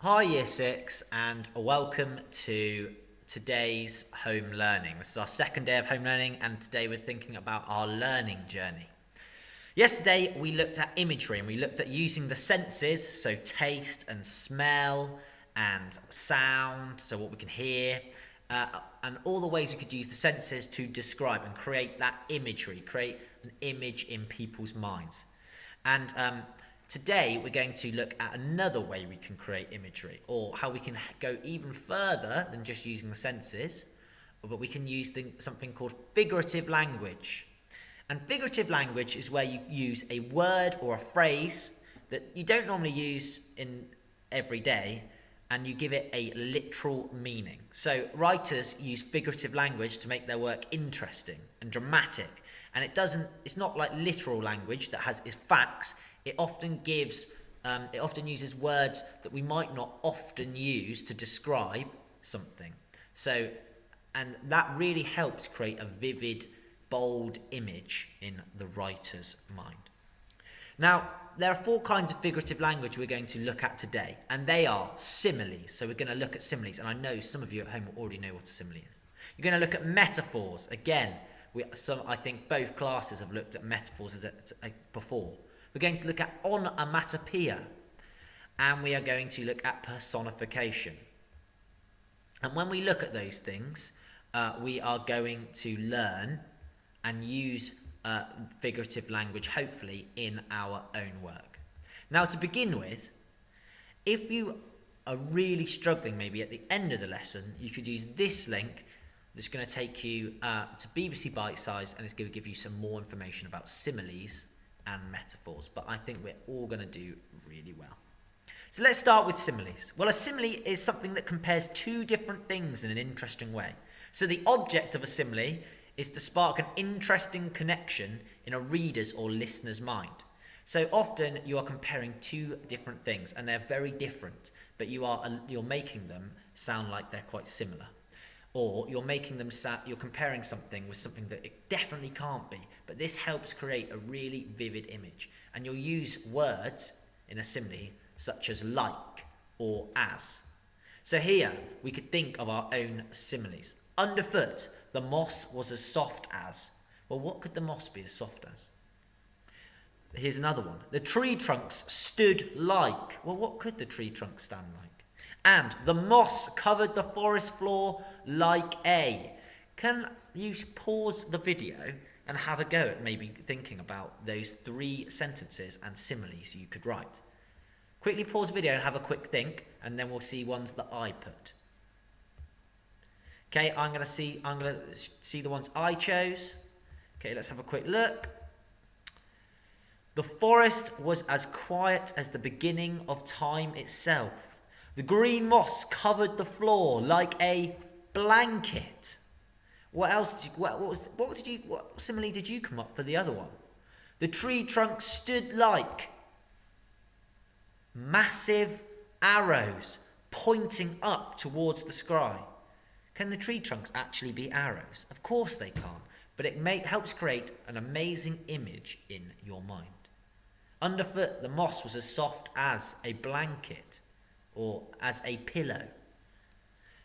Hi Year 6 and welcome to today's home learning. This is our second day of home learning and today we're thinking about our learning journey. Yesterday we looked at imagery and we looked at using the senses, so taste and smell and sound, so what we can hear, and all the ways we could use the senses to describe and create that imagery, create an image in people's minds. And today we're going to look at another way we can create imagery, or how we can go even further than just using the senses, but we can use something called figurative language. And figurative language is where you use a word or a phrase that you don't normally use in every day, and you give it a literal meaning. So writers use figurative language to make their work interesting and dramatic. And it's not like literal language that has its facts. It often uses words that we might not often use to describe something. So, and that really helps create a vivid, bold image in the writer's mind. Now, there are four kinds of figurative language we're going to look at today, and they are similes. So we're going to look at similes, and I know some of you at home already know what a simile is. You're going to look at metaphors. Again, I think both classes have looked at metaphors before. We're going to look at onomatopoeia, and we are going to look at personification. And when we look at those things, we are going to learn and use figurative language, hopefully, in our own work. Now, to begin with, if you are really struggling maybe at the end of the lesson, you could use this link that's going to take you to BBC Bitesize, and it's going to give you some more information about similes and metaphors. But I think we're all going to do really well. So let's start with similes. Well, a simile is something that compares two different things in an interesting way. So the object of a simile is to spark an interesting connection in a reader's or listener's mind. So often you are comparing two different things and they're very different, but you're making them sound like they're quite similar. Or you're comparing something with something that it definitely can't be, but this helps create a really vivid image. And you'll use words in a simile such as like or as. So here we could think of our own similes. Underfoot, the moss was as soft as. Well, what could the moss be as soft as? Here's another one. The tree trunks stood like. Well, what could the tree trunks stand like? And the moss covered the forest floor like a. Can you pause the video and have a go at maybe thinking about those three sentences and similes you could write? Quickly pause the video and have a quick think, and then we'll see ones that I put. Okay, I'm gonna see the ones I chose. Okay, let's have a quick look. The forest was as quiet as the beginning of time itself. The green moss covered the floor like a blanket. What simile did you come up for the other one? The tree trunk stood like massive arrows pointing up towards the sky. Can the tree trunks actually be arrows? Of course they can't, but it helps create an amazing image in your mind. Underfoot, the moss was as soft as a blanket or as a pillow.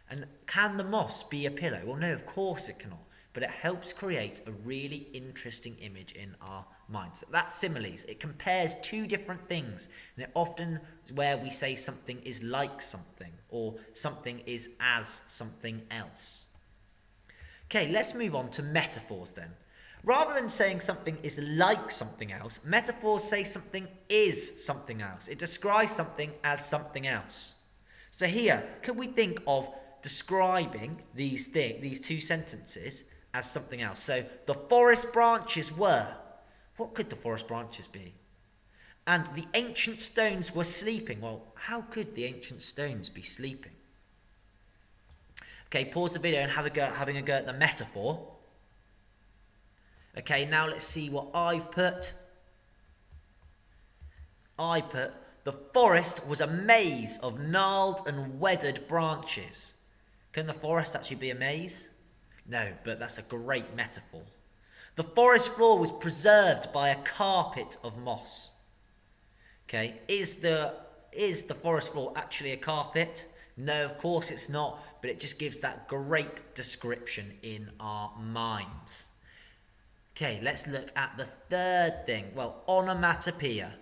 And can the moss be a pillow? Well, no, of course it cannot, but it helps create a really interesting image in our minds. So that's similes. It compares two different things, and it often is where we say something is like something or something is as something else. Okay, let's move on to metaphors then. Rather than saying something is like something else, metaphors say something is something else. It describes something as something else. So here, could we think of describing these two sentences as something else? So the forest branches were. What could the forest branches be? And the ancient stones were sleeping. Well, how could the ancient stones be sleeping? Okay, pause the video and having a go at the metaphor. Okay, now let's see what I've put. I put, the forest was a maze of gnarled and weathered branches. Can the forest actually be a maze? No, but that's a great metaphor. The forest floor was preserved by a carpet of moss. Okay, is is the forest floor actually a carpet? No, of course it's not, but it just gives that great description in our minds. Okay, let's look at the third thing. Well, onomatopoeia.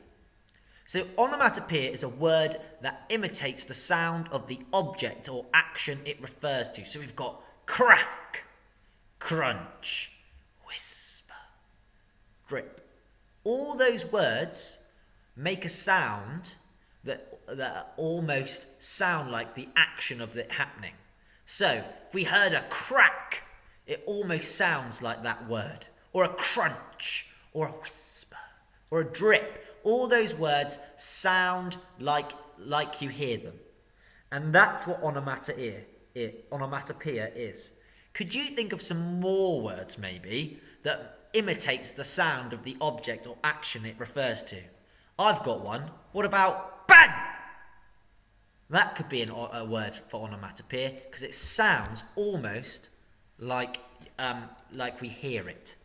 So onomatopoeia is a word that imitates the sound of the object or action it refers to. So we've got crack, crunch, whisper, drip. All those words make a sound that almost sound like the action of it happening. So if we heard a crack, it almost sounds like that word. Or a crunch, or a whisper, or a drip. All those words sound like you hear them. And that's what onomatopoeia is. Could you think of some more words, maybe, that imitates the sound of the object or action it refers to? I've got one. What about bang? That could be a word for onomatopoeia, because it sounds almost like we hear it.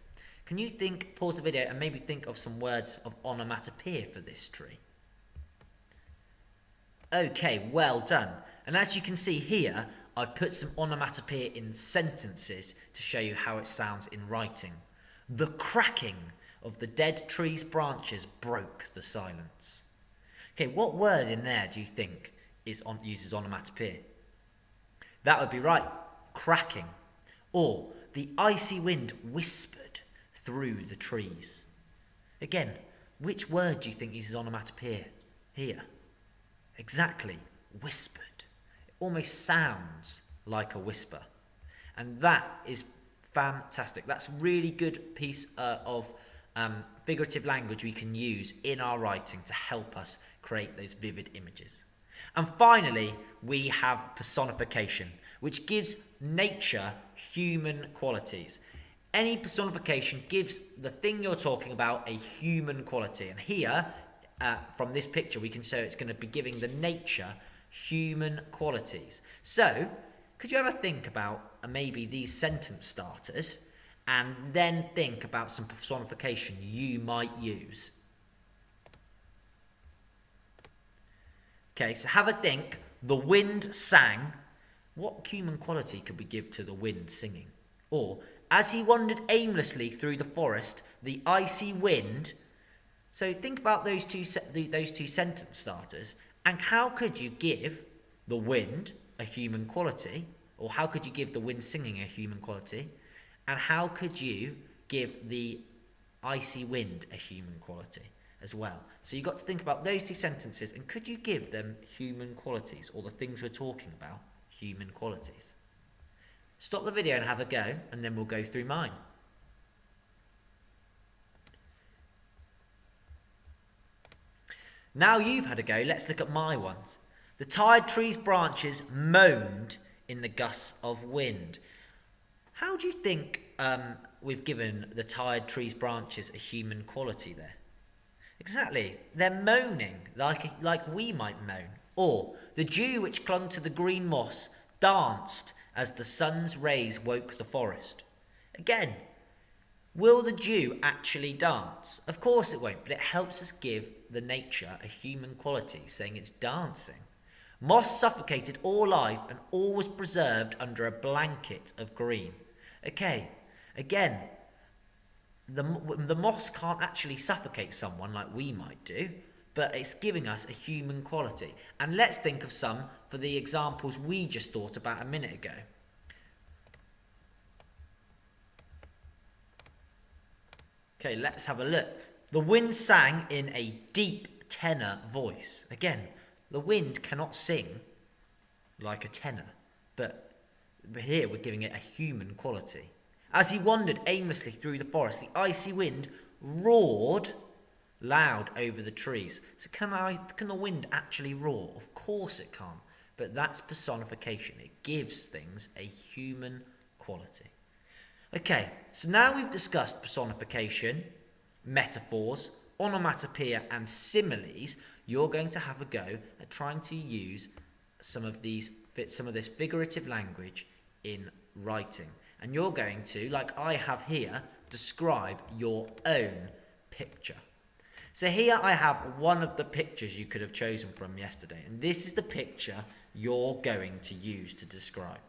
Can you pause the video and maybe think of some words of onomatopoeia for this tree? Okay, well done. And as you can see here, I've put some onomatopoeia in sentences to show you how it sounds in writing. The cracking of the dead tree's branches broke the silence. Okay, what word in there do you think uses onomatopoeia? That would be right, cracking. Or the icy wind whispered through the trees. Again, which word do you think uses onomatopoeia here? Exactly, whispered. It almost sounds like a whisper. And that is fantastic. That's a really good piece of figurative language we can use in our writing to help us create those vivid images. And finally, we have personification, which gives nature human qualities. Any personification gives the thing you're talking about a human quality. And here, from this picture, we can show it's going to be giving the nature human qualities. So, could you ever think about maybe these sentence starters and then think about some personification you might use? Okay, so have a think. The wind sang. What human quality could we give to the wind singing? Or, as he wandered aimlessly through the forest, the icy wind. So think about those two sentence starters, and how could you give the wind a human quality, or how could you give the wind singing a human quality, and how could you give the icy wind a human quality as well? So you've got to think about those two sentences, and could you give them human qualities, or the things we're talking about human qualities? Stop the video and have a go, and then we'll go through mine. Now you've had a go, let's look at my ones. The tired tree's branches moaned in the gusts of wind. How do you think we've given the tired tree's branches a human quality there? Exactly, they're moaning like we might moan. Or the dew which clung to the green moss danced as the sun's rays woke the forest. Again, will the dew actually dance? Of course it won't, but it helps us give the nature a human quality, saying it's dancing. Moss suffocated all life and all was preserved under a blanket of green. Okay, again, the moss can't actually suffocate someone like we might do, but it's giving us a human quality. And let's think of some for the examples we just thought about a minute ago. Okay, let's have a look. The wind sang in a deep tenor voice. Again, the wind cannot sing like a tenor, but here we're giving it a human quality. As he wandered aimlessly through the forest, the icy wind roared loud over the trees. So can the wind actually roar? Of course it can't, but that's personification. It gives things a human quality. Okay, so now we've discussed personification, metaphors, onomatopoeia and similes. You're going to have a go at trying to use some of this figurative language in writing. And you're going to, like I have here, describe your own picture. So here I have one of the pictures you could have chosen from yesterday, and this is the picture you're going to use to describe.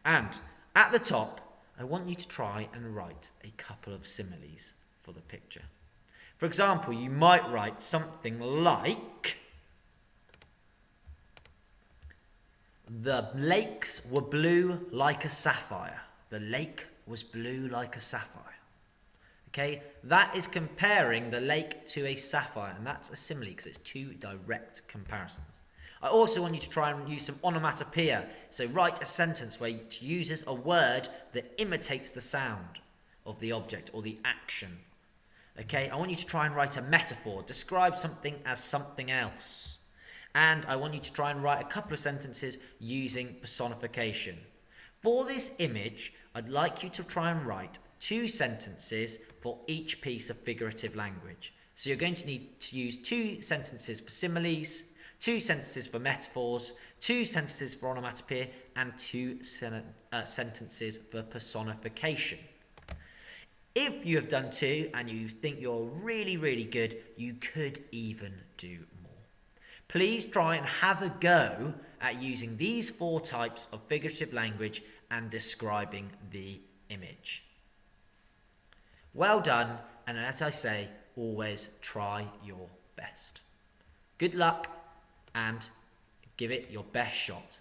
And at the top, I want you to try and write a couple of similes for the picture. For example, you might write something like, the lakes were blue like a sapphire. The lake was blue like a sapphire. Okay, that is comparing the lake to a sapphire, and that's a simile because it's two direct comparisons. I also want you to try and use some onomatopoeia. So write a sentence where it uses a word that imitates the sound of the object or the action. Okay, I want you to try and write a metaphor. Describe something as something else. And I want you to try and write a couple of sentences using personification. For this image, I'd like you to try and write 2 sentences for each piece of figurative language. So you're going to need to use 2 sentences for similes, 2 sentences for metaphors, 2 sentences for onomatopoeia, and 2 sentences for personification. If you have done 2 and you think you're really, really good, you could even do more. Please try and have a go at using these 4 types of figurative language and describing the image. Well done, and as I say, always try your best. Good luck and give it your best shot.